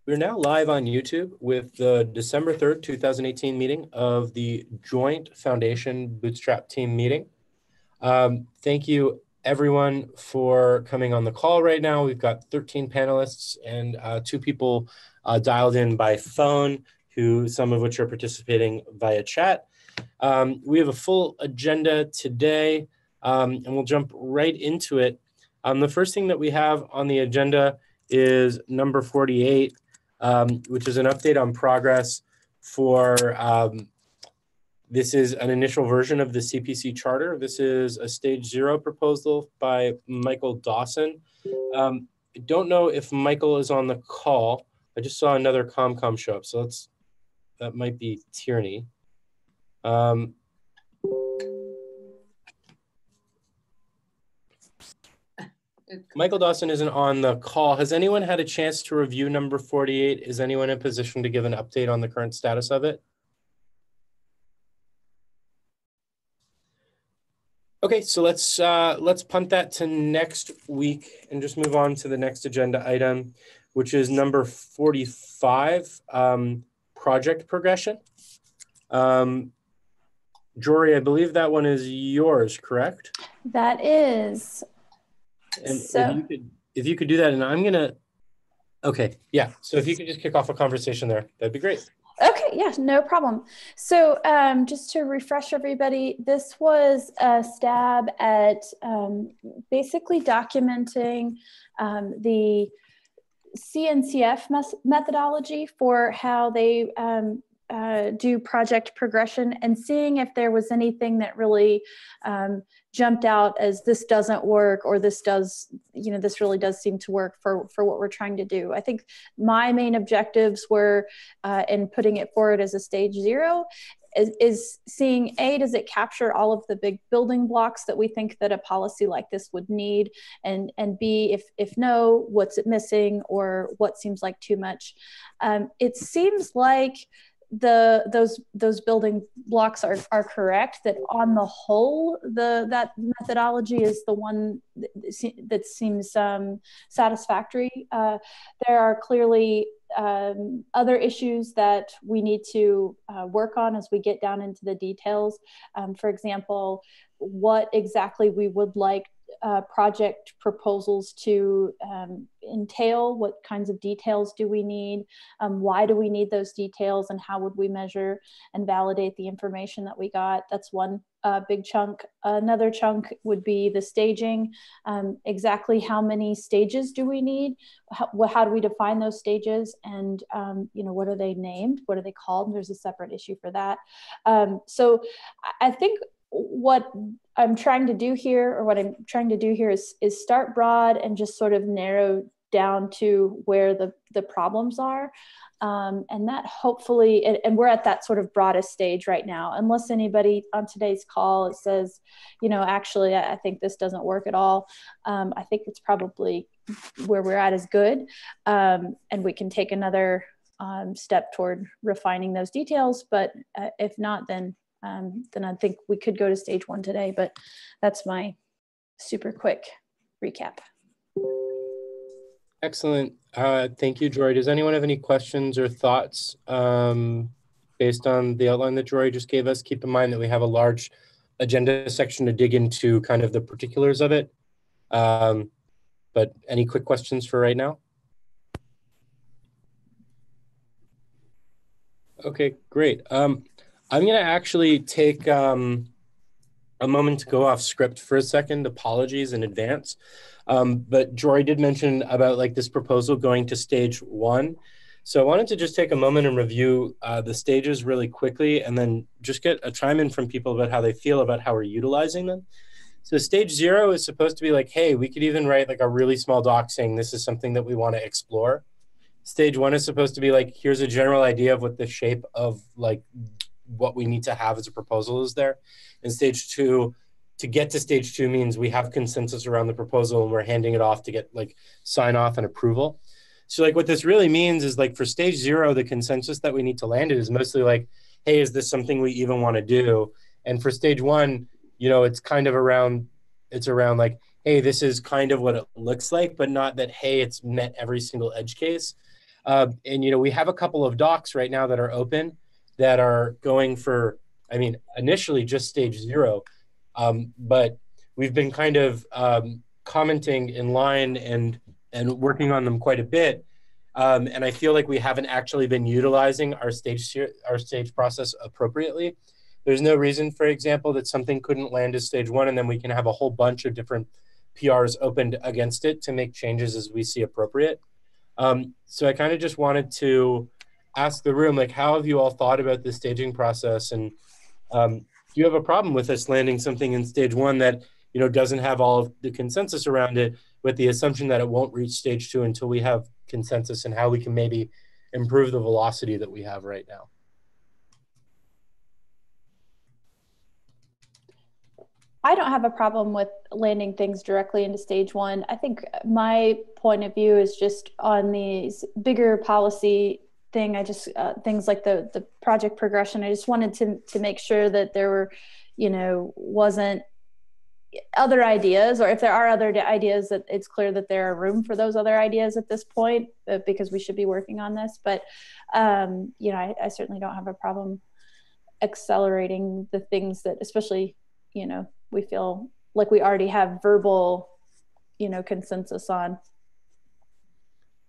We're now live on YouTube with the December 3rd, 2018 meeting of the Joint Foundation Bootstrap team meeting. Thank you everyone for coming on the call right now. We've got 13 panelists and 2 people dialed in by phone, some of which are participating via chat. We have a full agenda today, and we'll jump right into it. The first thing that we have on the agenda is number 48, which is an update on progress for, this is an initial version of the CPC charter. This is a stage 0 proposal by Michael Dawson. I don't know if Michael is on the call. I just saw another ComCom show up, so that might be Tierney. Michael Dawson isn't on the call. Has anyone had a chance to review number 48? Is anyone in position to give an update on the current status of it? Okay, so let's punt that to next week and just move on to the next agenda item, which is number 45, project progression. Jory, I believe that one is yours, correct? That is. And so, if you could do that, and I'm gonna, okay, yeah. So if you could just kick off a conversation there, that'd be great. Okay, yeah, no problem. So just to refresh everybody, this was a stab at basically documenting the CNCF methodology for how they do project progression, and seeing if there was anything that really jumped out as this doesn't work, or this does, this really does seem to work for what we're trying to do. I think my main objectives were in putting it forward as a stage 0 is seeing, A, does it capture all of the big building blocks that we think that a policy like this would need, and B, if no, what's it missing, or what seems like too much. It seems like those building blocks are correct, that on the whole that methodology is the one that seems satisfactory. There are clearly other issues that we need to work on as we get down into the details. For example, what exactly we would like project proposals to entail, what kinds of details do we need, why do we need those details, and how would we measure and validate the information that we got. That's one big chunk. Another chunk would be the staging. Exactly how many stages do we need? How do we define those stages? And what are they named? What are they called? There's a separate issue for that. So I think what I'm trying to do here is start broad and just sort of narrow down to where the problems are. And that hopefully, and we're at that sort of broadest stage right now, unless anybody on today's call says, actually, I think this doesn't work at all. I think it's probably where we're at is good. And we can take another step toward refining those details. But if not, then I think we could go to stage 1 today, but that's my super quick recap. Excellent. Thank you, Jory. Does anyone have any questions or thoughts based on the outline that Jory just gave us? Keep in mind that we have a large agenda section to dig into kind of the particulars of it. But any quick questions for right now? Okay, great. I'm going to actually take a moment to go off script for a second. Apologies in advance. But Jory did mention about this proposal going to stage 1. So I wanted to just take a moment and review the stages really quickly, and then just get a chime in from people about how they feel about how we're utilizing them. So stage 0 is supposed to be hey, we could even write a really small doc saying this is something that we want to explore. Stage 1 is supposed to be here's a general idea of what the shape of what we need to have as a proposal is there. And stage 2, to get to stage 2 means we have consensus around the proposal and we're handing it off to get sign off and approval. So what this really means is for stage 0, the consensus that we need to land is mostly hey, is this something we even want to do? And for stage 1, it's kind of around, hey, this is kind of what it looks like, but not that, hey, it's met every single edge case. And, you know, we have a couple of docs right now that are open that are going for, I mean, initially just stage 0, but we've been kind of commenting in line and working on them quite a bit. And I feel like we haven't actually been utilizing our stage process appropriately. There's no reason, for example, that something couldn't land as stage 1, and then we can have a whole bunch of different PRs opened against it to make changes as we see appropriate. So I kind of just wanted to ask the room, like, how have you all thought about this staging process? And do you have a problem with us landing something in stage 1 that, you know, doesn't have all of the consensus around it, with the assumption that it won't reach stage 2 until we have consensus and how we can maybe improve the velocity that we have right now? I don't have a problem with landing things directly into stage 1. I think my point of view is just on these bigger policy thing. I just things like the project progression. I just wanted to make sure that there were, you know, wasn't other ideas, or if there are other ideas, that it's clear that there are room for those other ideas at this point, because we should be working on this. But you know, I certainly don't have a problem accelerating the things that, especially, you know, we feel like we already have verbal, you know, consensus on.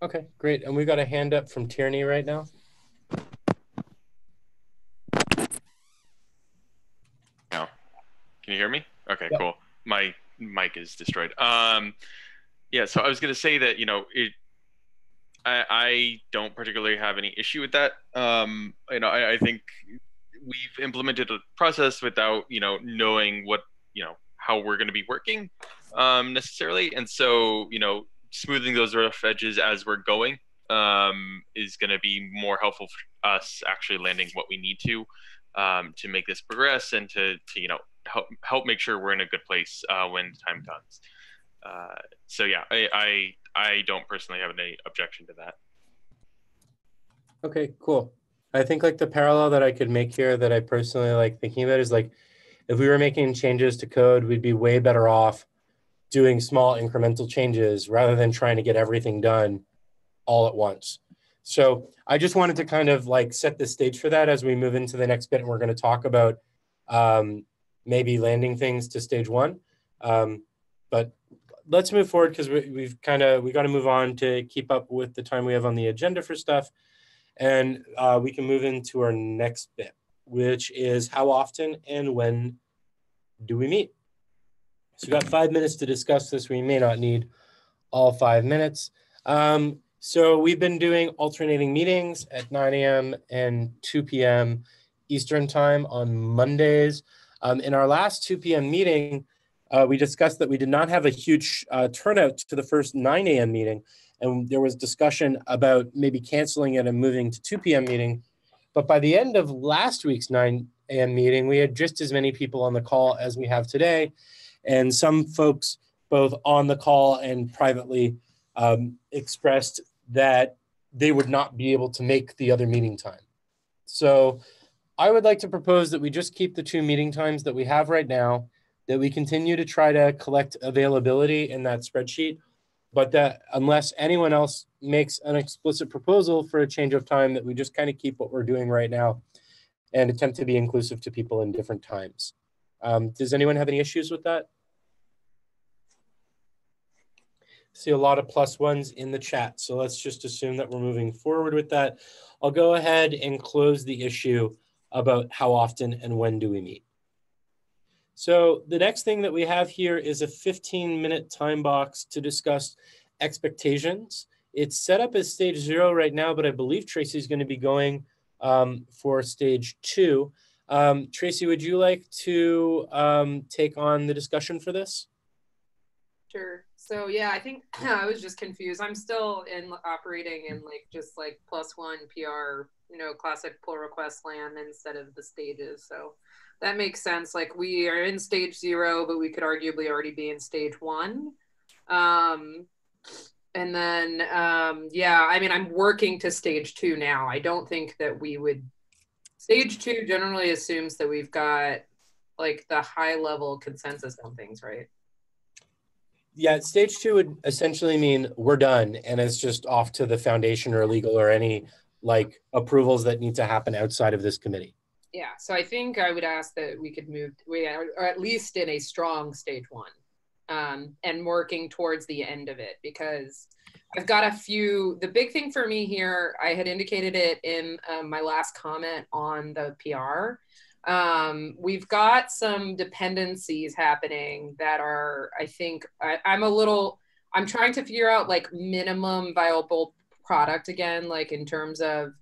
Okay, great. And we've got a hand up from Tierney right now. Now, can you hear me? Okay, Yep. cool. My mic is destroyed. Yeah, so I was gonna say that, you know, I don't particularly have any issue with that. You know, I think we've implemented a process without, you know, knowing what, you know, how we're going to be working necessarily. And so, you know, smoothing those rough edges as we're going is going to be more helpful for us actually landing what we need to make this progress, and to you know, help make sure we're in a good place when time comes. So yeah, I don't personally have any objection to that. Okay, cool. I think like the parallel that I could make here that I personally like thinking about is like, if we were making changes to code, we'd be way better off doing small incremental changes rather than trying to get everything done all at once. So I just wanted to kind of like set the stage for that as we move into the next bit. And we're going to talk about maybe landing things to stage 1. But let's move forward, because we got to move on to keep up with the time we have on the agenda for stuff. And we can move into our next bit, which is how often and when do we meet? So we've got 5 minutes to discuss this. We may not need all 5 minutes. So we've been doing alternating meetings at 9 a.m. and 2 p.m. Eastern time on Mondays. In our last 2 p.m. meeting, we discussed that we did not have a huge turnout to the first 9 a.m. meeting. And there was discussion about maybe canceling it and moving to 2 p.m. meeting. But by the end of last week's 9 a.m. meeting, we had just as many people on the call as we have today. And some folks, both on the call and privately, expressed that they would not be able to make the other meeting time. So I would like to propose that we just keep the 2 meeting times that we have right now, that we continue to try to collect availability in that spreadsheet, but that unless anyone else makes an explicit proposal for a change of time, that we just kind of keep what we're doing right now and attempt to be inclusive to people in different times. Does anyone have any issues with that? See a lot of +1s in the chat, so let's just assume that we're moving forward with that. I'll go ahead and close the issue about how often and when do we meet. So the next thing that we have here is a 15-minute time box to discuss expectations. It's set up as stage 0 right now, but I believe Tracy's going to be going for stage 2. Tracy, would you like to take on the discussion for this? Sure. So yeah, I think I was just confused. I'm still operating in just +1 PR, you know, classic pull request land instead of the stages. So that makes sense. Like, we are in stage 0, but we could arguably already be in stage 1. And then yeah, I mean, I'm working to stage 2 now. I don't think that we would. Stage 2 generally assumes that we've got like the high level consensus on things, right? Yeah, stage two would essentially mean we're done, and it's just off to the foundation or legal or any like approvals that need to happen outside of this committee. Yeah, so I think I would ask that we could move, or at least in a strong stage one, and working towards the end of it, because I've got a few, the big thing for me here, I had indicated it in my last comment on the PR. We've got some dependencies happening that are, I think, I'm trying to figure out like minimum viable product again, like in terms of,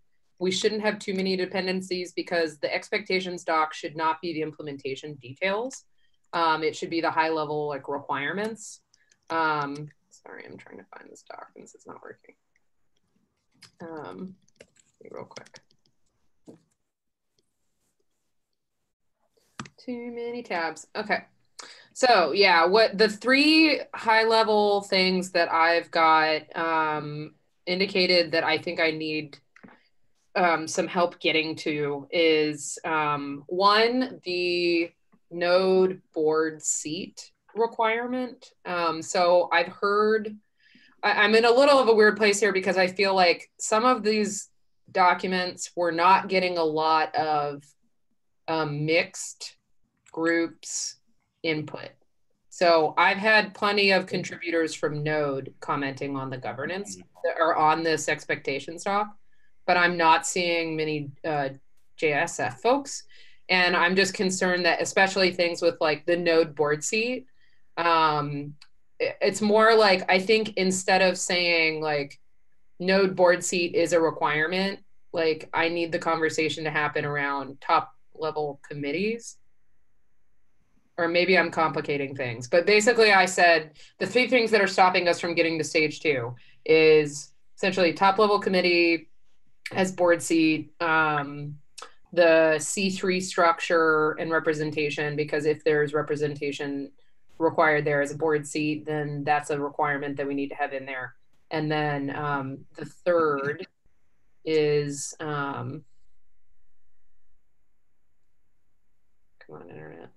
we shouldn't have too many dependencies because the expectations doc should not be the implementation details. It should be the high level like requirements. Sorry, I'm trying to find this doc since it's not working. Real quick. Too many tabs. Okay. So yeah, what the three high level things that I've got indicated that I think I need some help getting to is one, the node board seat requirement. So I've heard, I'm in a little of a weird place here because I feel like some of these documents were not getting a lot of mixed groups input. So I've had plenty of contributors from Node commenting on the governance or on this expectations doc, but I'm not seeing many JSF folks. And I'm just concerned that especially things with like the Node board seat, it's more like, I think instead of saying like Node board seat is a requirement, like I need the conversation to happen around top level committees. Or maybe I'm complicating things, but basically I said the three things that are stopping us from getting to stage two is essentially top level committee as board seat, the C3 structure and representation, because if there's representation required there as a board seat, then that's a requirement that we need to have in there. And then the third is, come on, internet.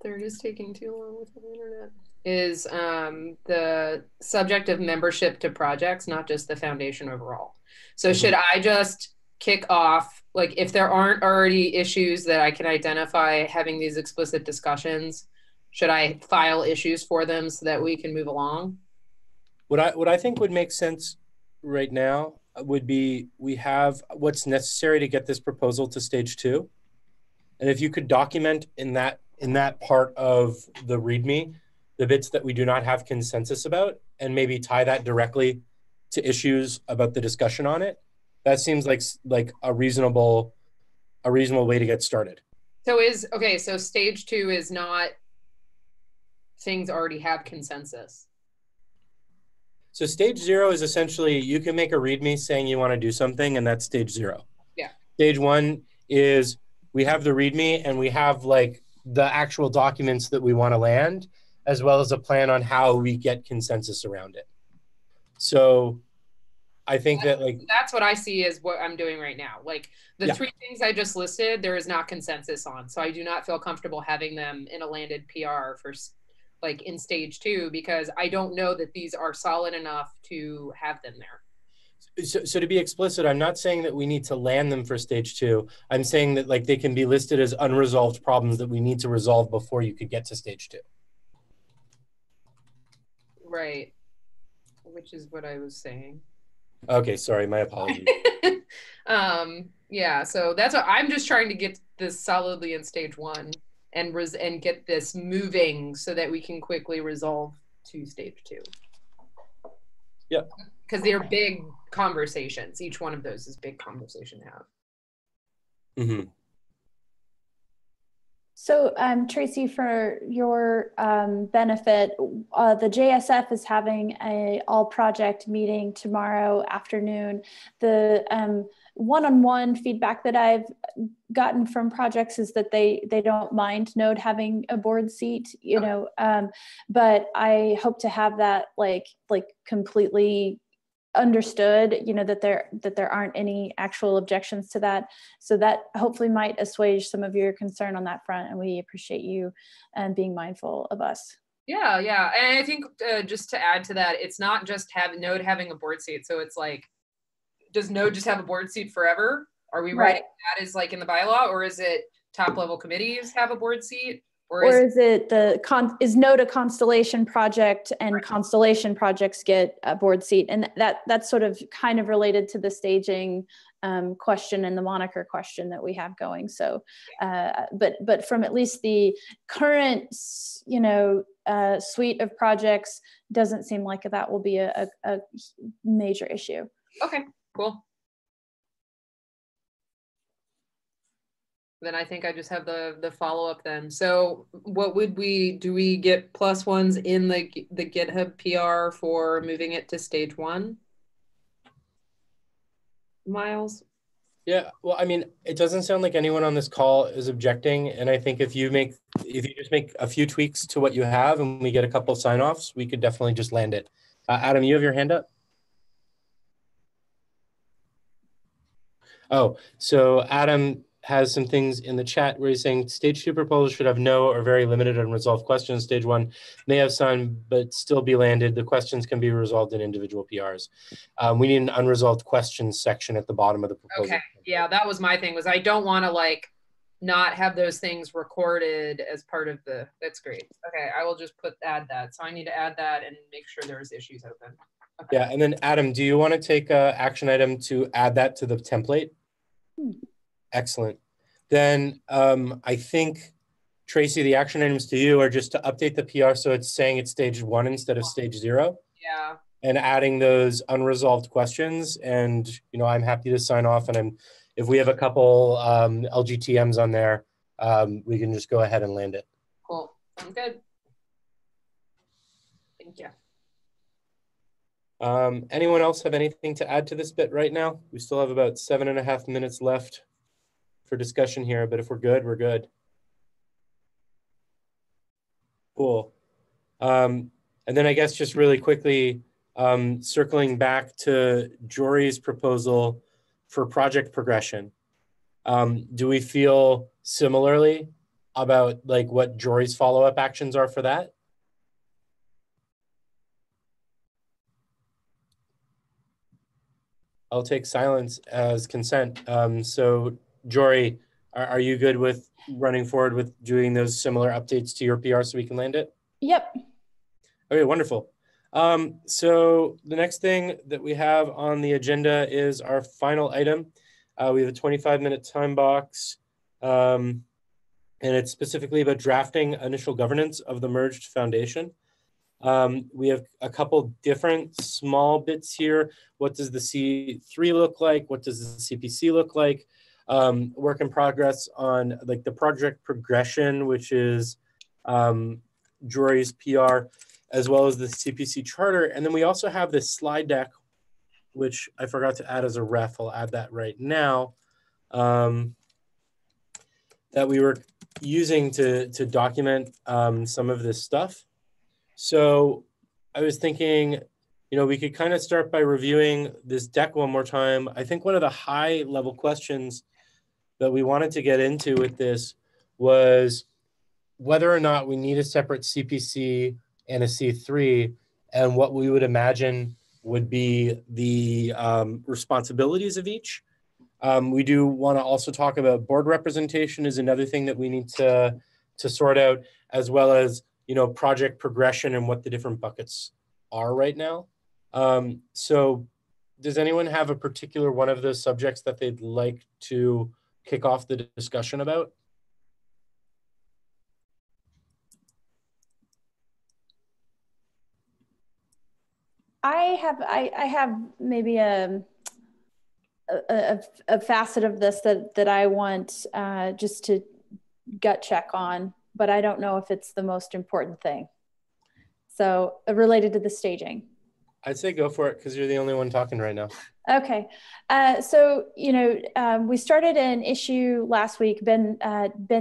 Third is taking too long with the internet. Is the subject of membership to projects, not just the foundation overall. So should I just kick off, like if there aren't already issues that I can identify having these explicit discussions, should I file issues for them so that we can move along? What I think would make sense right now would be we have what's necessary to get this proposal to stage two. And if you could document in that part of the README, the bits that we do not have consensus about, and maybe tie that directly to issues about the discussion on it, that seems like a reasonable way to get started. So so stage two is not things already have consensus. So stage zero is essentially you can make a README saying you want to do something, and that's stage zero. Yeah. Stage one is we have the README and we have like the actual documents that we want to land, as well as a plan on how we get consensus around it. So I think that's what I see as what I'm doing right now. Like the three things I just listed, there is not consensus on. So I do not feel comfortable having them in a landed PR for like in stage two, because I don't know that these are solid enough to have them there. So to be explicit, I'm not saying that we need to land them for stage two. I'm saying that like they can be listed as unresolved problems that we need to resolve before you could get to stage two. Right. Which is what I was saying. Okay, sorry, my apologies. Yeah, so that's what I'm just trying to get this solidly in stage one and get this moving so that we can quickly resolve to stage two. Yeah. Because they're big conversations. Each one of those is big conversation to have. Mm-hmm. So Tracy, for your benefit, the JSF is having a all project meeting tomorrow afternoon. The one-on-one feedback that I've gotten from projects is that they don't mind Node having a board seat, you know, but I hope to have that like completely understood, you know, that there aren't any actual objections to that. So that hopefully might assuage some of your concern on that front. And we appreciate you being mindful of us. Yeah, yeah. And I think just to add to that, it's not just Node having a board seat. So it's like, does Node just have a board seat forever? Are we writing that as like in the bylaw, or is it top level committees have a board seat? Or is it is Node a Constellation project, and Constellation projects get a board seat? And that's sort of kind of related to the staging question and the moniker question that we have going. So, but from at least the current, suite of projects, doesn't seem like that will be a major issue. Okay, cool. Then I think I just have the follow-up then. So what would do we get +1s in the GitHub PR for moving it to stage 1? Miles? Yeah, well, I mean, it doesn't sound like anyone on this call is objecting. And I think if you just make a few tweaks to what you have and we get a couple sign-offs, we could definitely just land it. Adam, you have your hand up? Oh, so Adam has some things in the chat where he's saying stage 2 proposals should have no or very limited unresolved questions. Stage 1 may have some, but still be landed. The questions can be resolved in individual PRs. We need an unresolved questions section at the bottom of the proposal. Okay, yeah, that was my thing, was I don't want to like not have those things recorded as part of that's great. Okay, I will just add that. So I need to add that and make sure there's issues open. Okay. Yeah, and then Adam, do you want to take an action item to add that to the template? Excellent. Then I think, Tracy, the action items to you are just to update the PR so it's saying it's stage 1 instead of stage 0. Yeah. And adding those unresolved questions. And, I'm happy to sign off. And if we have a couple LGTMs on there, we can just go ahead and land it. Cool. Sounds good. Thank you. Anyone else have anything to add to this bit right now? We still have about 7.5 minutes left for discussion here, but if we're good, we're good. Cool. And then I guess just really quickly, circling back to Jory's proposal for project progression. Do we feel similarly about like what Jory's follow-up actions are for that? I'll take silence as consent. So Jory, are you good with running forward with doing those similar updates to your PR so we can land it? Yep. Okay, wonderful. So the next thing that we have on the agenda is our final item. We have a 25-minute time box, and it's specifically about drafting initial governance of the merged foundation. We have a couple different small bits here. What does the C3 look like? What does the CPC look like? Work in progress on like the project progression, which is Jory's PR, as well as the CPC charter. And then we also have this slide deck, which I forgot to add as a ref. I'll add that right now, that we were using to document some of this stuff. So I was thinking, we could kind of start by reviewing this deck one more time. I think one of the high level questions that we wanted to get into with this was whether or not we need a separate CPC and a C3, and what we would imagine would be the responsibilities of each. We do want to also talk about board representation is another thing that we need to sort out, as well as project progression and what the different buckets are right now. So does anyone have a particular one of those subjects that they'd like to kick off the discussion about? I have maybe a facet of this that I want just to gut check on, but I don't know if it's the most important thing. So related to the staging. I'd say go for it because you're the only one talking right now. Okay. So, we started an issue last week, Ben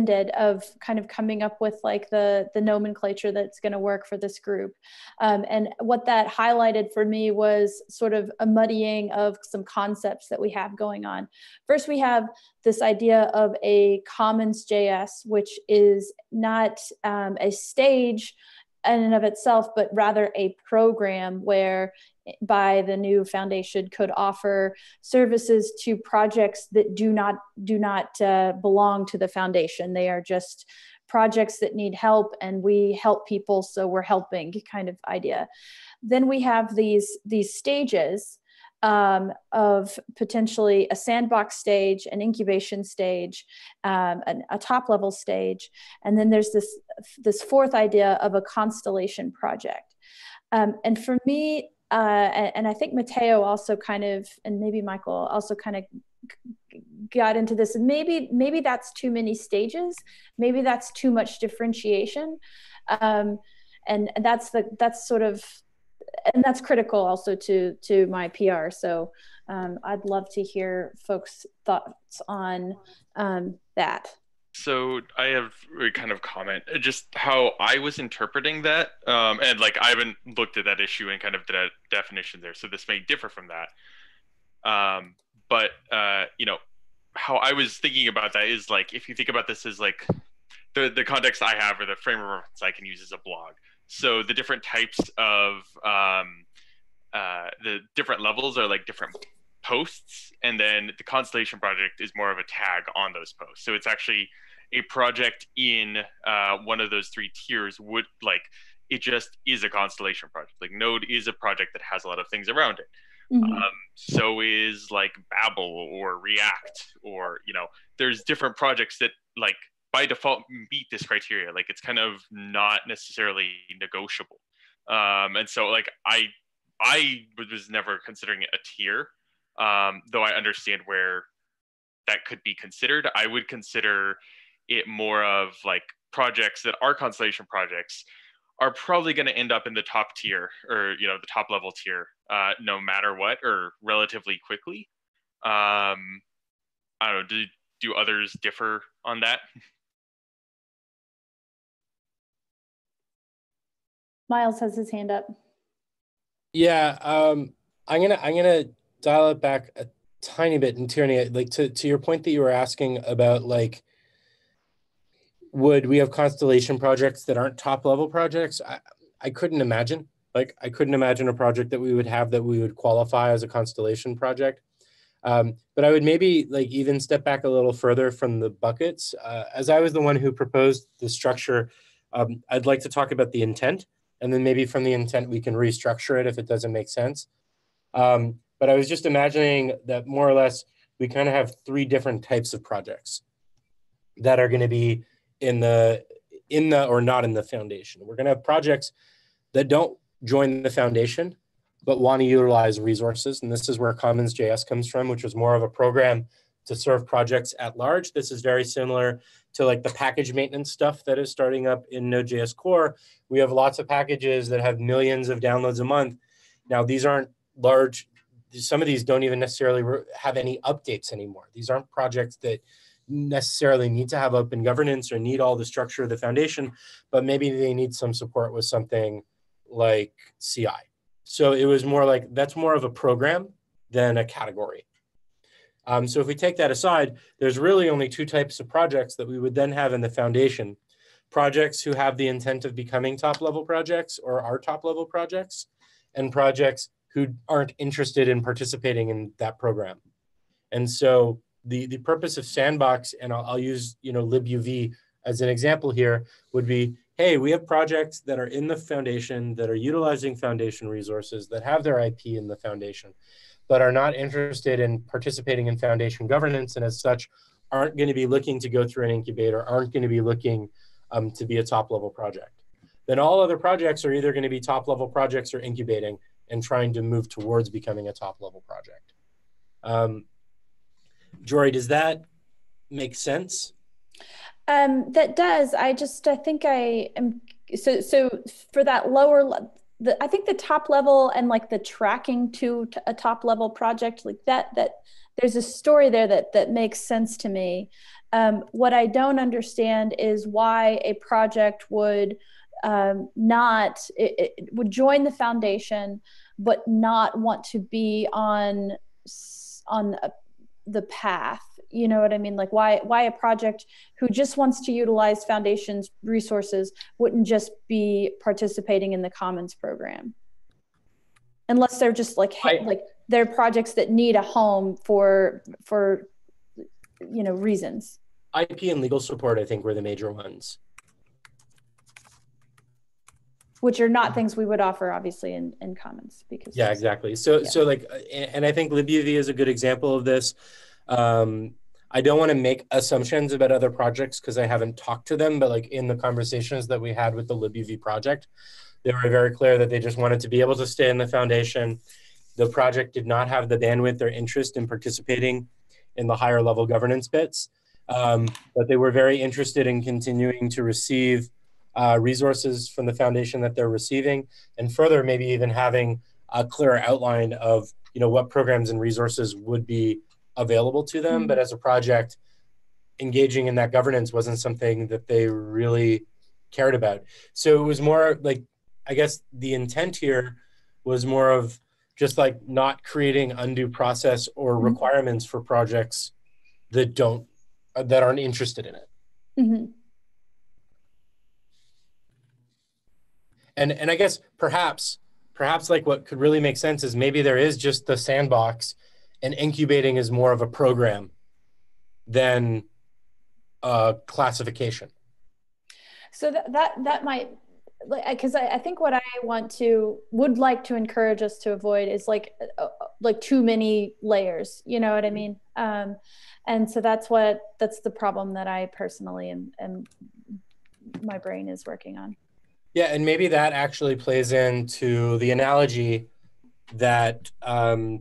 did, of kind of coming up with like the nomenclature that's going to work for this group. And what that highlighted for me was sort of a muddying of some concepts that we have going on. First, we have this idea of a commons.js, which is not a stage in and of itself, but rather a program where by the new foundation could offer services to projects that do not belong to the foundation. They are just projects that need help, and we help people, so we're helping kind of idea. Then we have these stages of potentially a sandbox stage, an incubation stage, a top level stage, and then there's this fourth idea of a constellation project. And for me, and I think Matteo also kind of, and maybe Michael also kind of got into this. Maybe that's too many stages. Maybe that's too much differentiation, and that's sort of. And that's critical also to my PR. So I'd love to hear folks' thoughts on that. So I have a kind of comment, just how I was interpreting that, and like I haven't looked at that issue and kind of the definition there, so this may differ from that. But you know, how I was thinking about that is like, if you think about this as like the context I have, or the frame of reference I can use as a blog. So the different types of the different levels are like different posts, and then the Constellation project is more of a tag on those posts. So it's actually a project in one of those three tiers. Would like, it just is a Constellation project. Like Node is a project that has a lot of things around it. Mm-hmm. So is like Babel or React, or you know, there's different projects that like by default meet this criteria. Like it's kind of not necessarily negotiable. And so like I was never considering it a tier, though I understand where that could be considered. I would consider it more of like projects that are Constellation projects are probably going to end up in the top tier, or you know, the top level tier, no matter what, or relatively quickly. I don't know. Do others differ on that? Miles has his hand up. Yeah, I'm gonna dial it back a tiny bit, and Tierney, like to your point that you were asking about, like, would we have Constellation projects that aren't top level projects? I couldn't imagine. Like, I couldn't imagine a project that we would have that we would qualify as a Constellation project. But I would maybe like even step back a little further from the buckets. As I was the one who proposed the structure, I'd like to talk about the intent, and then maybe from the intent we can restructure it if it doesn't make sense. But I was just imagining that more or less we kind of have three different types of projects that are going to be in the or not in the foundation. We're going to have projects that don't join the foundation but want to utilize resources. And this is where Commons.js comes from, which was more of a program to serve projects at large. This is very similar to like the package maintenance stuff that is starting up in Node.js Core. We have lots of packages that have millions of downloads a month. Now, these aren't large. Some of these don't even necessarily have any updates anymore. These aren't projects that necessarily need to have open governance or need all the structure of the foundation, but maybe they need some support with something like CI. So it was more like, that's more of a program than a category. So if we take that aside, there's really only two types of projects that we would then have in the foundation. Projects who have the intent of becoming top level projects or are top level projects, and projects who aren't interested in participating in that program. And so the purpose of Sandbox, and I'll use libuv as an example here, would be, hey, we have projects that are in the foundation, that are utilizing foundation resources, that have their IP in the foundation, but are not interested in participating in foundation governance, and as such, aren't going to be looking to go through an incubator, aren't going to be looking to be a top-level project. Then all other projects are either going to be top-level projects or incubating and trying to move towards becoming a top-level project. Jory, does that make sense? That does. I think I am. So for that lower, I think the top level and like the tracking to a top level project like that there's a story there that makes sense to me. What I don't understand is why a project would would join the foundation but not want to be on the path. You know what I mean? Like why a project who just wants to utilize Foundation's resources wouldn't just be participating in the Commons program, unless they're just like they're projects that need a home for reasons. IP and legal support, I think, were the major ones. Which are not things we would offer, obviously, in Commons. Because yeah, exactly. So like, and I think libuv is a good example of this. I don't want to make assumptions about other projects because I haven't talked to them, but like in the conversations that we had with the libuv project, they were very clear that they just wanted to be able to stay in the Foundation. The project did not have the bandwidth or interest in participating in the higher level governance bits, but they were very interested in continuing to receive resources from the Foundation that they're receiving, and further, maybe even having a clearer outline of what programs and resources would be available to them. Mm-hmm. But as a project, engaging in that governance wasn't something that they really cared about. So it was more like, I guess the intent here was more of just like not creating undue process or mm-hmm. requirements for projects that aren't interested in it. Mm-hmm. And I guess perhaps like what could really make sense is maybe there is just the sandbox, and incubating is more of a program than a classification. So that might, because I think what I would like to encourage us to avoid is like too many layers. You know what I mean? And so that's the problem that I personally am my brain is working on. Yeah, and maybe that actually plays into the analogy that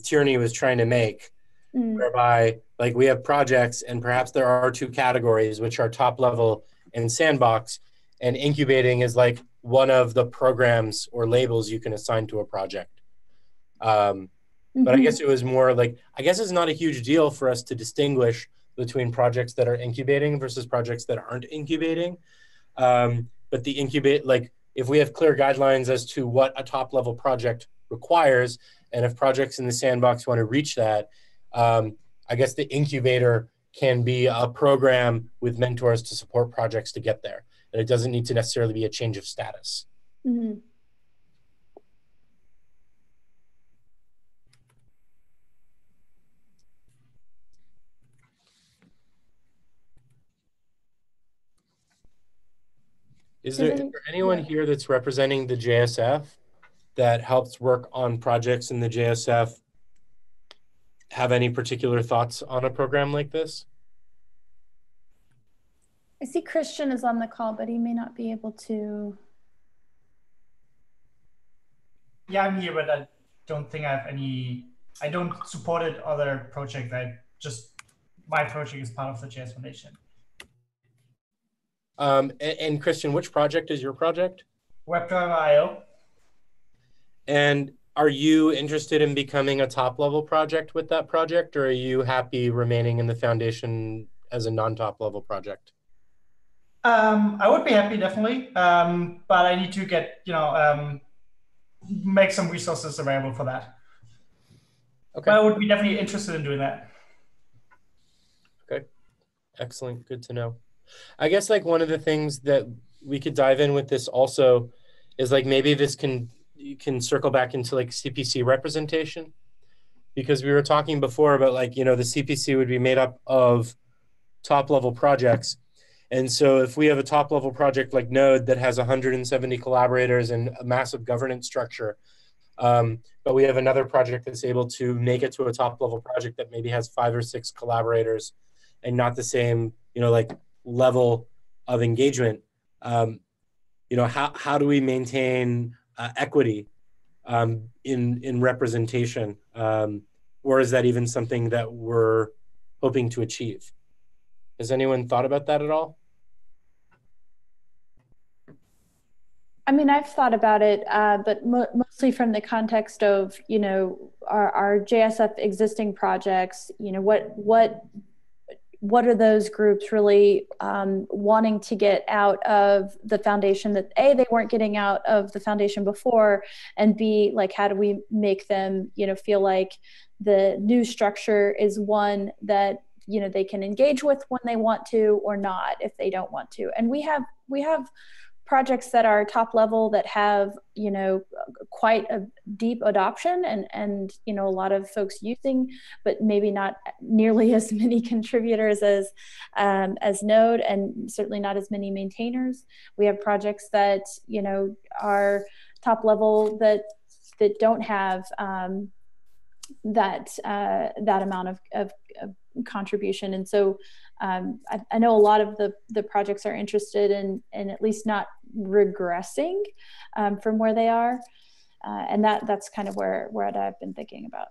Tierney was trying to make, whereby like we have projects and perhaps there are two categories, which are top level and sandbox, and incubating is like one of the programs or labels you can assign to a project. But I guess it was more like, I guess it's not a huge deal for us to distinguish between projects that are incubating versus projects that aren't incubating. But the incubate, like if we have clear guidelines as to what a top level project requires, and if projects in the sandbox want to reach that, I guess the incubator can be a program with mentors to support projects to get there. And it doesn't need to necessarily be a change of status. Mm-hmm. Is there anyone here that's representing the JSF that helps work on projects in the JSF have any particular thoughts on a program like this? I see Christian is on the call, but he may not be able to. Yeah, I'm here, but I don't think I have any. I don't support other projects. My project is part of the JS Foundation. And Christian, which project is your project? WebDriver.io. And are you interested in becoming a top-level project with that project, or are you happy remaining in the Foundation as a non-top level project? I would be happy, definitely, but I need to get, make some resources available for that. Okay. But I would be definitely interested in doing that. Okay, excellent, good to know. I guess like one of the things that we could dive in with this also is like maybe this you can circle back into like CPC representation, because we were talking before about like, the CPC would be made up of top level projects. And so if we have a top level project like Node that has 170 collaborators and a massive governance structure, but we have another project that's able to make it to a top level project that maybe has 5 or 6 collaborators and not the same, like level of engagement, how do we maintain equity in representation? Or is that even something that we're hoping to achieve? Has anyone thought about that at all? I mean, I've thought about it, but mostly from the context of, our JSF existing projects, what what are those groups really wanting to get out of the foundation that A, they weren't getting out of the foundation before, and B, like, how do we make them, feel like the new structure is one that, they can engage with when they want to, or not if they don't want to. And we have projects that are top level that have, quite a deep adoption and a lot of folks using, but maybe not nearly as many contributors as Node, and certainly not as many maintainers. We have projects that, are top level that don't have that amount of contribution. And so I know a lot of the projects are interested in at least not regressing from where they are. And that's kind of where I've been thinking about.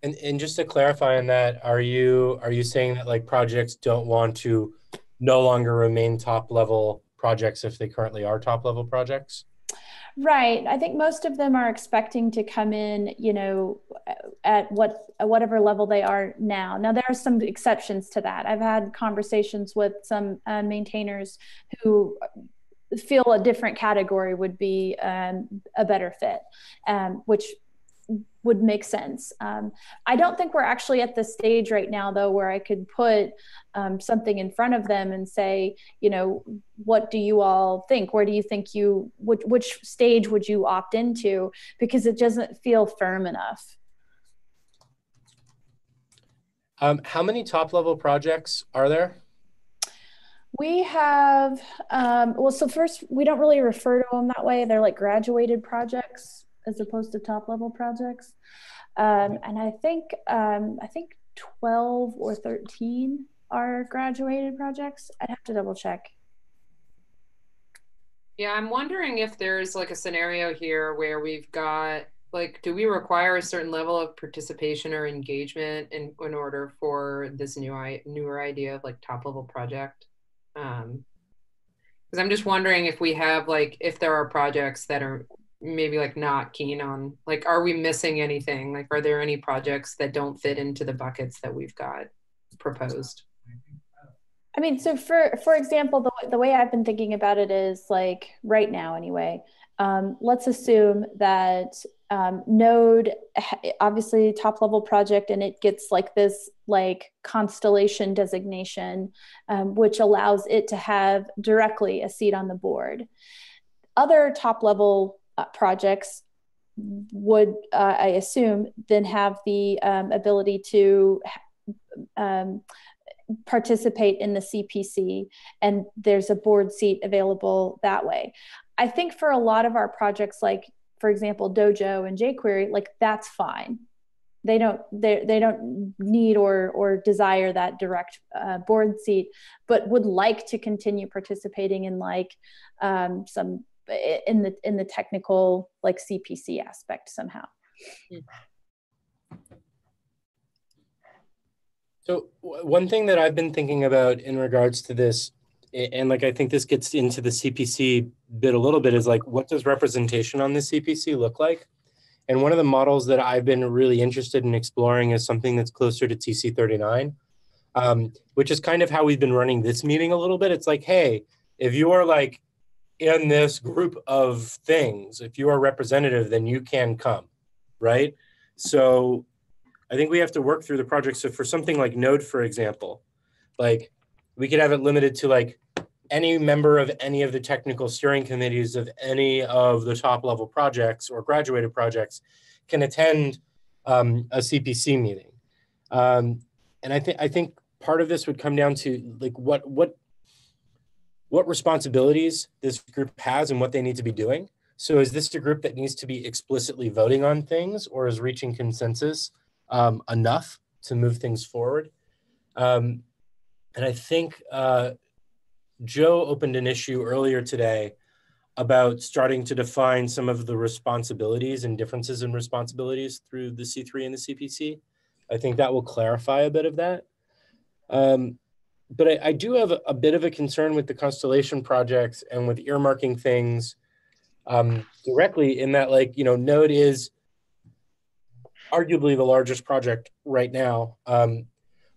And just to clarify on that, are you saying that like projects don't want to no longer remain top level projects if they currently are top level projects? Right. I think most of them are expecting to come in, at whatever level they are now. Now, there are some exceptions to that. I've had conversations with some maintainers who feel a different category would be a better fit, which would make sense. I don't think we're actually at the stage right now, though, where I could put something in front of them and say, what do you all think? Where do you think which stage would you opt into? Because it doesn't feel firm enough. How many top level projects are there? We have, so first, we don't really refer to them that way. They're like graduated projects as opposed to top level projects. And I think 12 or 13 are graduated projects. I'd have to double check. Yeah, I'm wondering if there's like a scenario here where we've got, like, do we require a certain level of participation or engagement in order for this newer idea of like top level project? Because I'm just wondering if we have like, if there are projects that are maybe like not keen on, like, are we missing anything? Like, are there any projects that don't fit into the buckets that we've got proposed? I mean, so for example, the way I've been thinking about it is like right now anyway, let's assume that Node, obviously top level project, and it gets like this like constellation designation, which allows it to have directly a seat on the board. Other top level projects would, I assume, then have the ability to participate in the CPC, and there's a board seat available that way. I think for a lot of our projects, like for example Dojo and jQuery, like that's fine. They don't need or desire that direct board seat, but would like to continue participating in like some in the technical like CPC aspect somehow. So one thing that I've been thinking about in regards to this, and like I think this gets into the CPC bit a little bit, is like, what does representation on the CPC look like? And one of the models that I've been really interested in exploring is something that's closer to TC39, which is kind of how we've been running this meeting a little bit. It's like, hey, if you are like in this group of things, if you are representative, then you can come, right? So I think we have to work through the project. So for something like Node, for example, like we could have it limited to like any member of any of the technical steering committees of any of the top level projects or graduated projects can attend a CPC meeting. And I think part of this would come down to like what responsibilities this group has and what they need to be doing. So is this a group that needs to be explicitly voting on things, or is reaching consensus enough to move things forward? And I think Joe opened an issue earlier today about starting to define some of the responsibilities and differences in responsibilities through the C3 and the CPC. I think that will clarify a bit of that. But I do have a bit of a concern with the Constellation projects and with earmarking things directly, in that, like, Node is arguably the largest project right now.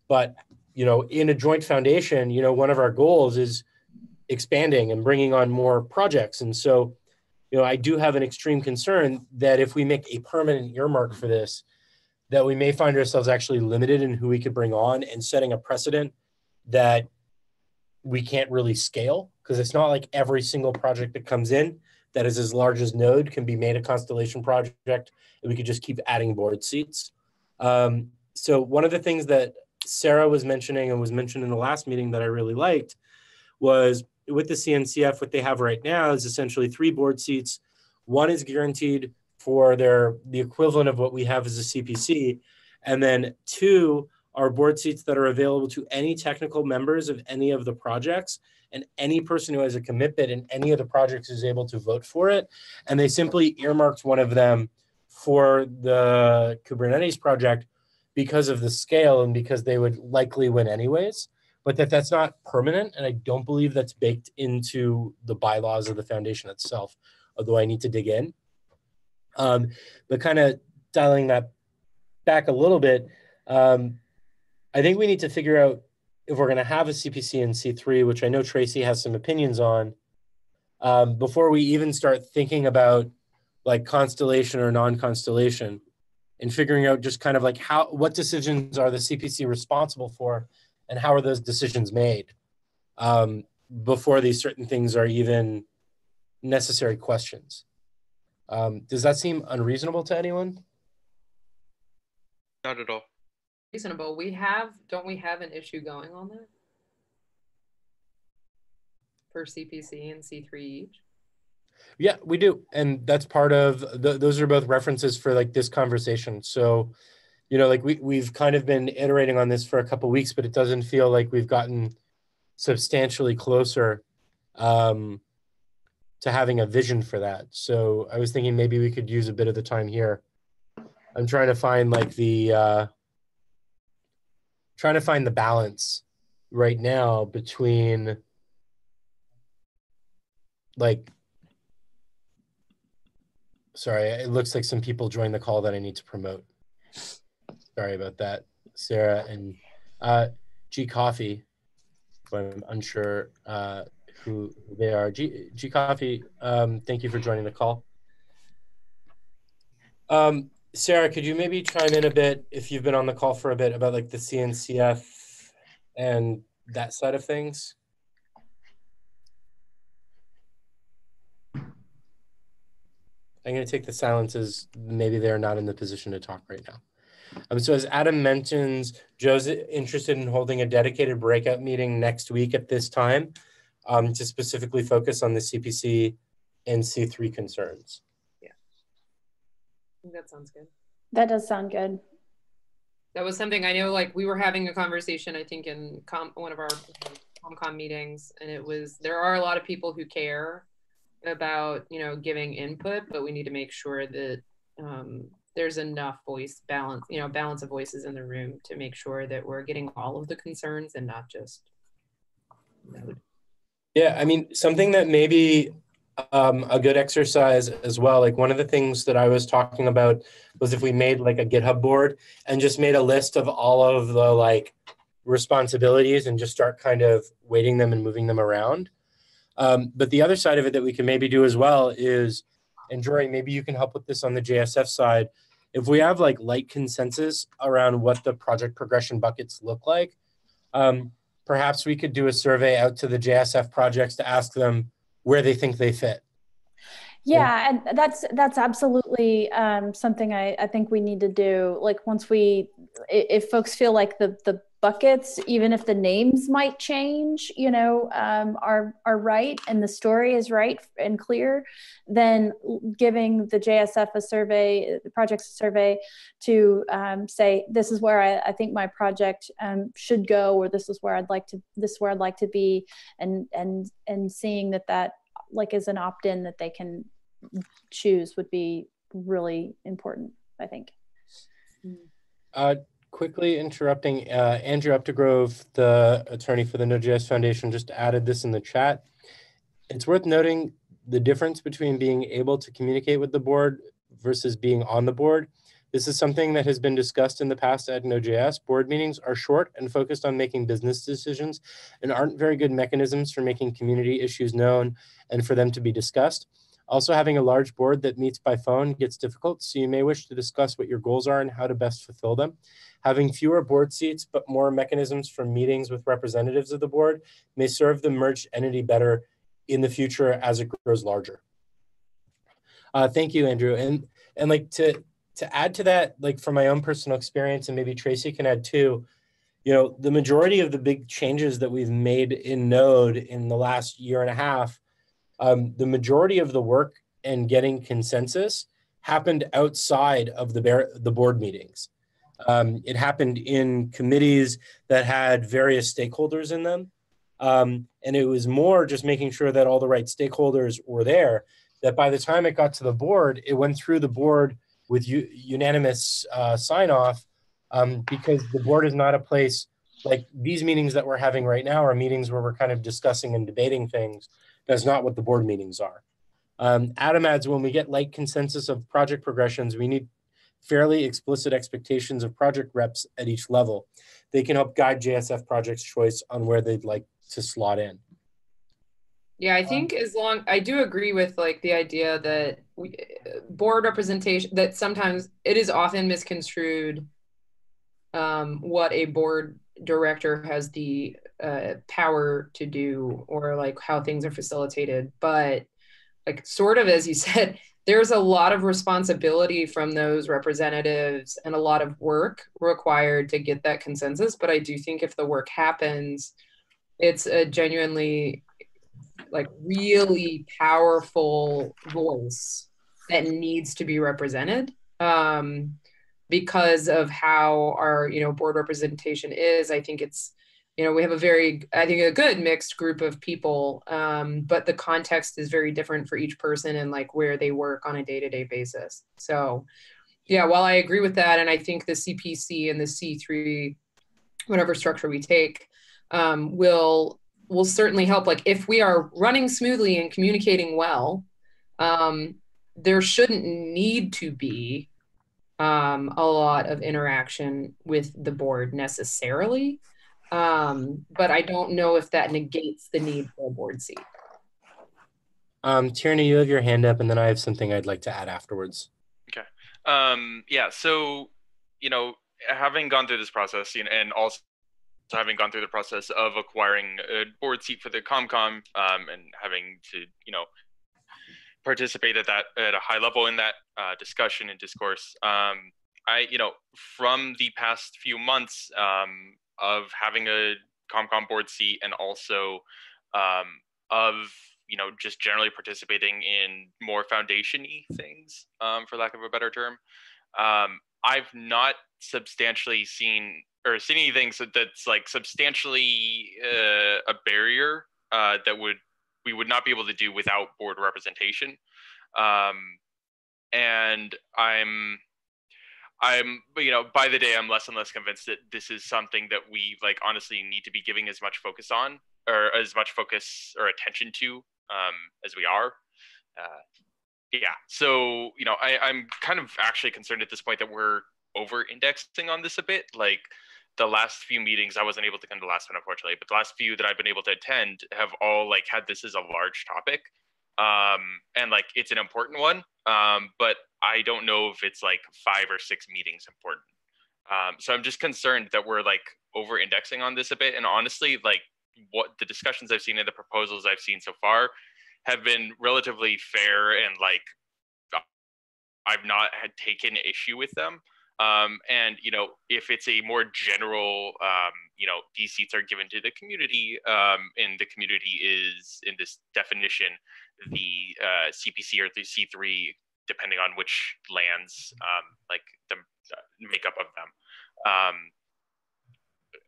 But, in a joint foundation, one of our goals is expanding and bringing on more projects. And so, I do have an extreme concern that if we make a permanent earmark for this, that we may find ourselves actually limited in who we could bring on and setting a precedent that we can't really scale, because it's not like every single project that comes in that is as large as Node can be made a Constellation project, and we could just keep adding board seats. So one of the things that Sarah was mentioning and was mentioned in the last meeting that I really liked was with the CNCF, what they have right now is essentially 3 board seats. One is guaranteed for the equivalent of what we have as a CPC. And then 2 are board seats that are available to any technical members of any of the projects, and any person who has a commit bid in any of the projects is able to vote for it. And they simply earmarked one of them for the Kubernetes project because of the scale and because they would likely win anyways, but that's not permanent. And I don't believe that's baked into the bylaws of the foundation itself, although I need to dig in. But kind of dialing that back a little bit, I think we need to figure out if we're going to have a CPC in C3, which I know Tracy has some opinions on, before we even start thinking about like Constellation or non-Constellation, and figuring out just kind of like what decisions are the CPC responsible for, and how are those decisions made, before these certain things are even necessary questions. Does that seem unreasonable to anyone? Not at all. Reasonable. Don't we have an issue going on that? For CPC and C3 each? Yeah, we do. And that's part of, those are both references for like this conversation. So, like we've kind of been iterating on this for a couple of weeks, but it doesn't feel like we've gotten substantially closer to having a vision for that. So I was thinking maybe we could use a bit of the time here. I'm trying to find like the balance right now between like, sorry, it looks like some people joined the call that I need to promote. Sorry about that, Sarah and G Coffee, but I'm unsure who they are. G Coffee, thank you for joining the call. Sarah, could you maybe chime in a bit, if you've been on the call for a bit, about like the CNCF and that side of things? I'm going to take the silence as maybe they're not in the position to talk right now. So as Adam mentions, Joe's interested in holding a dedicated breakout meeting next week at this time, to specifically focus on the CPC and C3 concerns. Yeah, I think that sounds good. That does sound good. That was something I know, like we were having a conversation, I think in one of our ComCom meetings, and there are a lot of people who care about, giving input, but we need to make sure that there's enough balance of voices in the room to make sure that we're getting all of the concerns and not just Node. Yeah, I mean, something that maybe a good exercise as well, like one of the things that I was talking about was if we made like a GitHub board and just made a list of all of the like responsibilities and just start kind of weighting them and moving them around. But the other side of it that we can maybe do as well is, and Jory, maybe you can help with this on the JSF side, if we have like light consensus around what the project progression buckets look like, perhaps we could do a survey out to the JSF projects to ask them where they think they fit. Yeah, and that's absolutely something I think we need to do. Like if folks feel like the buckets, even if the names might change, are right and the story is right and clear, then giving the JSF a survey, the projects a survey to say, this is where I think my project should go, or this is where I'd like to be, and seeing that like is an opt-in that they can choose would be really important, I think. Quickly interrupting, Andrew Updegrove, the attorney for the Node.js Foundation, just added this in the chat. It's worth noting the difference between being able to communicate with the board versus being on the board. This is something that has been discussed in the past at Node.js. Board meetings are short and focused on making business decisions and aren't very good mechanisms for making community issues known and for them to be discussed. Also, having a large board that meets by phone gets difficult, so you may wish to discuss what your goals are and how to best fulfill them. Having fewer board seats but more mechanisms for meetings with representatives of the board may serve the merged entity better in the future as it grows larger. Thank you, Andrew. And like to add to that, like from my own personal experience, and maybe Tracy can add too, you know, the majority of the big changes that we've made in Node in the last year and a half, the majority of the work and getting consensus happened outside of the board meetings. It happened in committees that had various stakeholders in them. And it was more just making sure that all the right stakeholders were there, that by the time it got to the board, it went through the board with unanimous sign off, because the board is not a place like these meetings that we're having right now are meetings where we're kind of discussing and debating things. That's not what the board meetings are. Adam adds, when we get light consensus of project progressions, we need fairly explicit expectations of project reps at each level. They can help guide JSF projects' choice on where they'd like to slot in. Yeah, I think I do agree with like the idea that board representation, that sometimes it is often misconstrued what a board director has the power to do, or like how things are facilitated. But like sort of as you said, there's a lot of responsibility from those representatives and a lot of work required to get that consensus. But I do think if the work happens, it's a genuinely like really powerful voice that needs to be represented, because of how our, you know, board representation is. I think it's, you know, we have a good mixed group of people, but the context is very different for each person and like where they work on a day-to-day basis. So yeah, while I agree with that, and I think the CPC and the C3, whatever structure we take, will certainly help. Like if we are running smoothly and communicating well, there shouldn't need to be a lot of interaction with the board necessarily. But I don't know if that negates the need for a board seat. Tierney, you have your hand up, and then I have something I'd like to add afterwards. Okay. Yeah, so, you know, having gone through this process, you know, and also having gone through the process of acquiring a board seat for the ComCom, and having to, you know, participate at a high level in that discussion and discourse, you know, from the past few months of having a ComCom board seat, and also of, you know, just generally participating in more foundation-y things, for lack of a better term, I've not substantially seen anything that's like substantially a barrier that we would not be able to do without board representation. And I'm, you know, by the day, I'm less and less convinced that this is something that we like honestly need to be giving as much focus on, or as much focus or attention to, as we are. Yeah, so, you know, I'm kind of actually concerned at this point that we're over-indexing on this a bit. Like the last few meetings, I wasn't able to come to the last one, unfortunately, but the last few that I've been able to attend have all like had this as a large topic. And like it's an important one, but I don't know if it's like 5 or 6 meetings important. So I'm just concerned that we're like over-indexing on this a bit. And honestly, like what the discussions I've seen and the proposals I've seen so far have been relatively fair, and like I've not had taken issue with them. And, you know, if it's a more general, you know, these seats are given to the community, and the community is in this definition, the CPC or the C3, depending on which lands, like the makeup of them.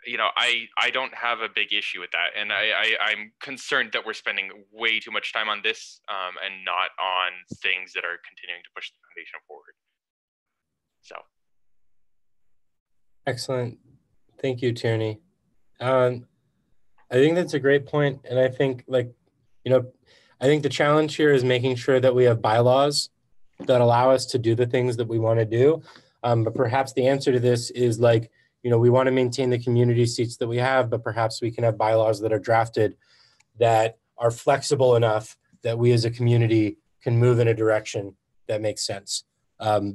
You know, I don't have a big issue with that. And I'm concerned that we're spending way too much time on this, and not on things that are continuing to push the foundation forward. So. Excellent. Thank you, Tierney. I think that's a great point. And I think, like, you know, I think the challenge here is making sure that we have bylaws that allow us to do the things that we want to do. But perhaps the answer to this is like, we want to maintain the community seats that we have, but perhaps we can have bylaws that are drafted that are flexible enough that we as a community can move in a direction that makes sense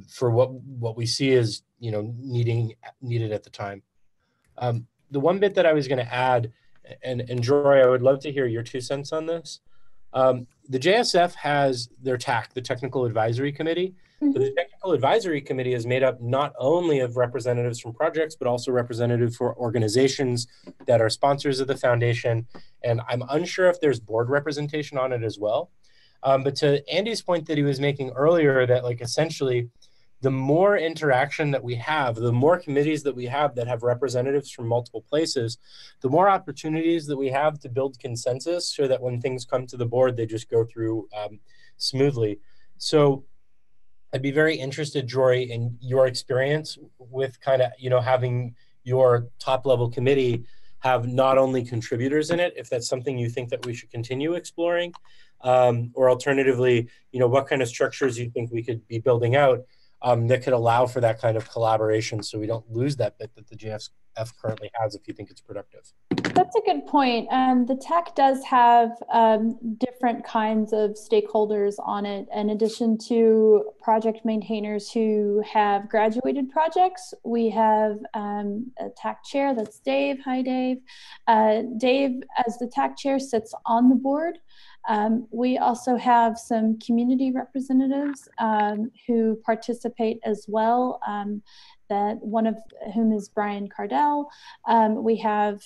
for what we see as needed at the time. The one bit that I was going to add, and Joy, I would love to hear your 2 cents on this. The JSF has their TAC, the Technical Advisory Committee. But the Technical Advisory Committee is made up not only of representatives from projects, but also representatives for organizations that are sponsors of the foundation. And I'm unsure if there's board representation on it as well. But to Andy's point that he was making earlier, that like essentially the more interaction that we have, the more committees that we have that have representatives from multiple places, the more opportunities that we have to build consensus so that when things come to the board, they just go through smoothly. So I'd be very interested, Jory, in your experience with kind of, having your top level committee have not only contributors in it, if that's something you think that we should continue exploring, or alternatively, what kind of structures you think we could be building out that could allow for that kind of collaboration so we don't lose that bit that the JSF currently has if you think it's productive. That's a good point. The TAC does have different kinds of stakeholders on it. In addition to project maintainers who have graduated projects, we have a TAC chair, that's Dave. Hi, Dave. Dave, as the TAC chair, sits on the board. We also have some community representatives who participate as well, that one of whom is Brian Cardell. We have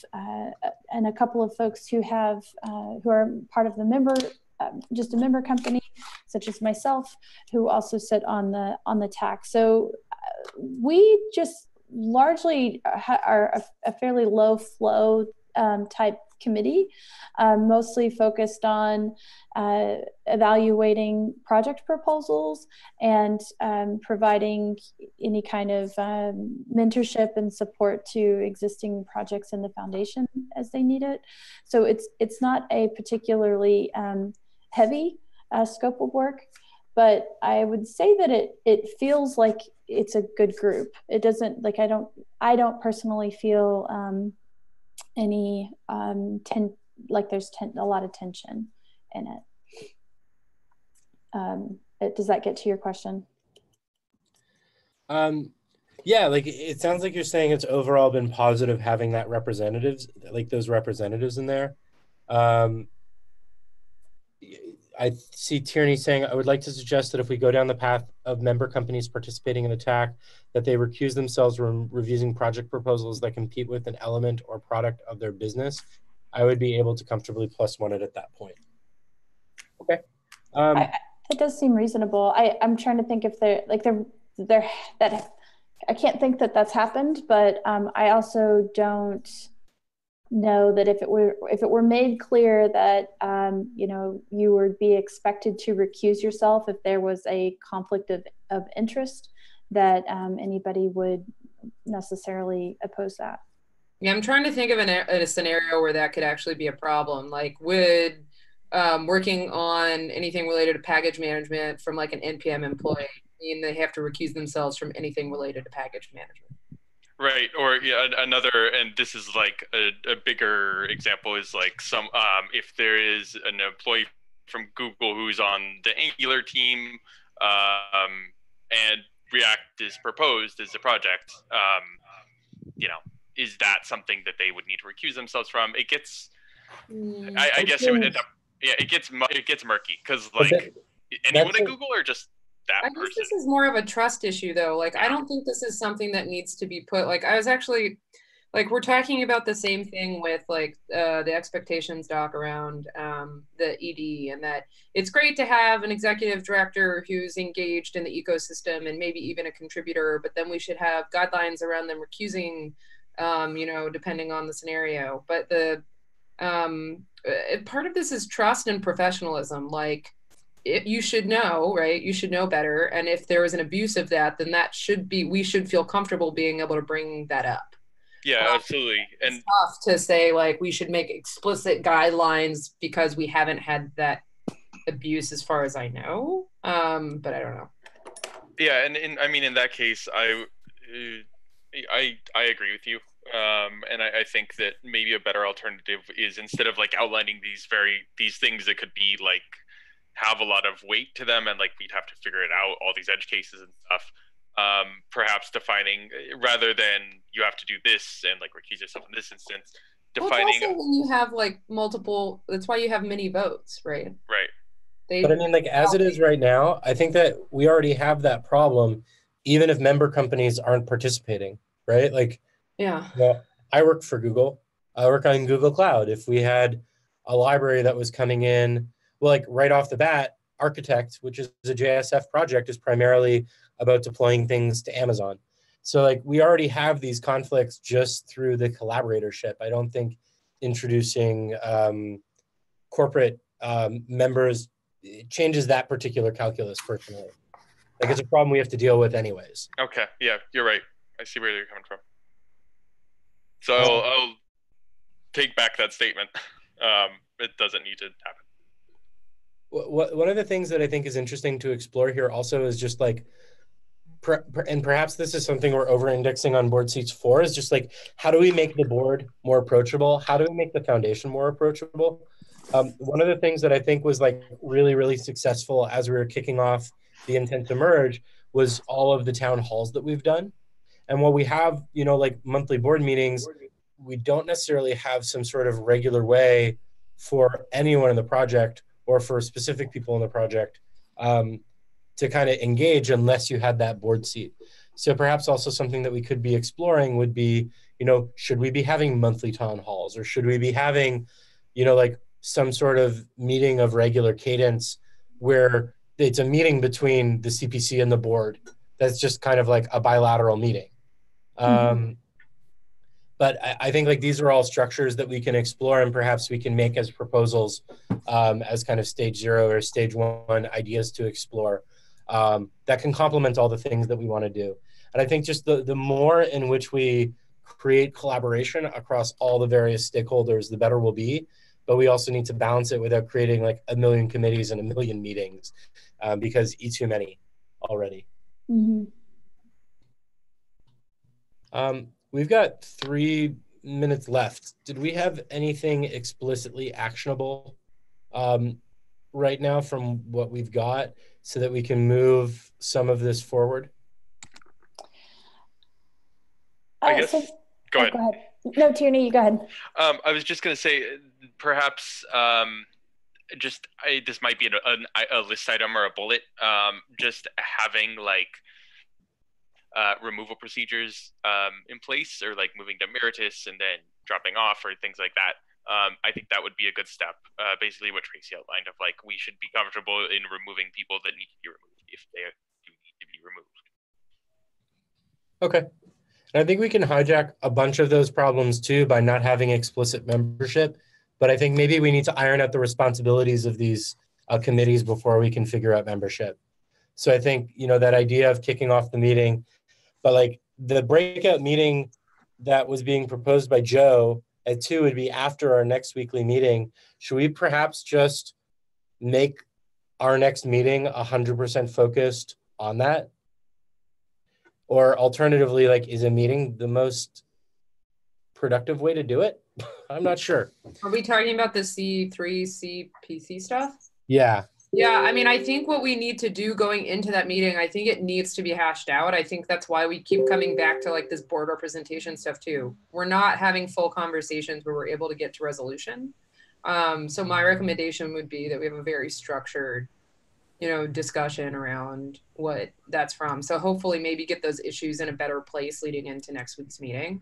and a couple of folks who have who are part of the member, just a member company, such as myself, who also sit on the TAC. So we just largely are a fairly low flow type committee, mostly focused on evaluating project proposals and providing any kind of mentorship and support to existing projects in the foundation as they need it. So it's not a particularly heavy scope of work, but I would say that it feels like it's a good group. It doesn't, like, I don't personally feel any like there's a lot of tension in it. Does that get to your question? Yeah, like it sounds like you're saying it's overall been positive having that those representatives in there. I see Tierney saying, I would like to suggest that if we go down the path of member companies participating in the TAC, that they recuse themselves from reviewing project proposals that compete with an element or product of their business. I would be able to comfortably +1 it at that point. Okay. It does seem reasonable. I'm trying to think if they're that I can't think that that's happened, but I also don't know that if it were made clear that you would be expected to recuse yourself if there was a conflict of interest, that anybody would necessarily oppose that. Yeah, I'm trying to think of a scenario where that could actually be a problem. Like, would working on anything related to package management from like an NPM employee mean they have to recuse themselves from anything related to package management? Right, or yeah, another, and this is like a bigger example is like if there is an employee from Google who's on the Angular team, and React is proposed as a project, is that something that they would need to recuse themselves from? It gets, I guess it would end up, it gets murky because like anyone at Google or just that I guess this is more of a trust issue though. Like, I don't think this is something that needs to be put, like, I was actually, like, we're talking about the same thing with like the expectations doc around the ED, and that it's great to have an executive director who's engaged in the ecosystem and maybe even a contributor, but then we should have guidelines around them recusing, depending on the scenario. But the part of this is trust and professionalism. Like, you should know, right? You should know better. And if there is an abuse of that, then we should feel comfortable being able to bring that up. Yeah, absolutely. And it's tough to say like we should make explicit guidelines because we haven't had that abuse as far as I know. But I don't know. Yeah, and I mean, in that case, I agree with you. And I think that maybe a better alternative is, instead of like outlining these things that could be like have a lot of weight to them, and like we'd have to figure it out, all these edge cases and stuff. Perhaps defining, rather than you have to do this and like recuse yourself in this instance, Well, it's defining. also when you have like multiple. That's why you have many votes, right? Right. But I mean, like as it is right now, I think that we already have that problem, even if member companies aren't participating, right? Like, Yeah. well, I work for Google. I work on Google Cloud. If we had a library that was coming in, well, like right off the bat, Architect, which is a JSF project, is primarily about deploying things to Amazon. So like we already have these conflicts just through the collaboratorship. I don't think introducing corporate members changes that particular calculus personally. Like it's a problem we have to deal with anyways. Okay. Yeah, you're right. I see where you're coming from. So I'll take back that statement. It doesn't need to happen. One of the things that I think is interesting to explore here also is just like, and perhaps this is something we're over-indexing on board seats for, is just like, how do we make the board more approachable? How do we make the foundation more approachable? One of the things that I think was like really, really successful as we were kicking off the intent to merge was all of the town halls that we've done. And while we have, you know, like monthly board meetings, we don't necessarily have some sort of regular way for anyone in the project or for specific people in the project to kind of engage unless you had that board seat. So perhaps also something that we could be exploring would be, you know, should we be having monthly town halls, or should we be having, you know, like some sort of meeting of regular cadence where it's a meeting between the CPC and the board that's just kind of like a bilateral meeting. But I think like these are all structures that we can explore, and perhaps we can make as proposals as kind of stage 0 or stage 1 ideas to explore that can complement all the things that we want to do. And I think just the more in which we create collaboration across all the various stakeholders, the better we'll be. But we also need to balance it without creating like a million committees and a million meetings because it's too many already. We've got 3 minutes left. Did we have anything explicitly actionable right now from what we've got so that we can move some of this forward? I guess. Go ahead. Go ahead. No, Tierney, you go ahead. I was just going to say, perhaps this might be a list item or a bullet. Just having like removal procedures in place, or like moving to Emeritus and then dropping off or things like that. I think that would be a good step. Basically what Tracy outlined of like, we should be comfortable in removing people that need to be removed if they do need to be removed. Okay. And I think we can hijack a bunch of those problems too by not having explicit membership. But I think maybe we need to iron out the responsibilities of these committees before we can figure out membership. So I think, you know, that idea of kicking off the meeting, but like the breakout meeting that was being proposed by Joe at 2 would be after our next weekly meeting. Should we perhaps just make our next meeting 100% focused on that? Or alternatively, like, is a meeting the most productive way to do it? I'm not sure. Are we talking about the C3 CPC stuff? Yeah. Yeah, I mean, I think what we need to do going into that meeting, I think it needs to be hashed out. I think that's why we keep coming back to like this board representation stuff too. We're not having full conversations where we're able to get to resolution. So my recommendation would be that we have a very structured, you know, discussion around what that's from. So hopefully maybe get those issues in a better place leading into next week's meeting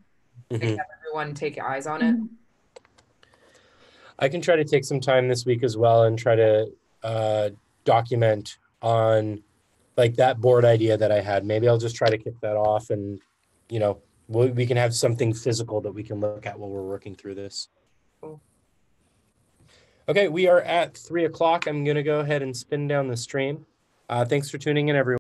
and have everyone take eyes on it. I can try to take some time this week as well and try to document on like that board idea that I had. Maybe I'll just try to kick that off, and you know, we can have something physical that we can look at while we're working through this. Cool. Okay, we are at 3 o'clock. I'm gonna go ahead and spin down the stream. Thanks for tuning in, everyone.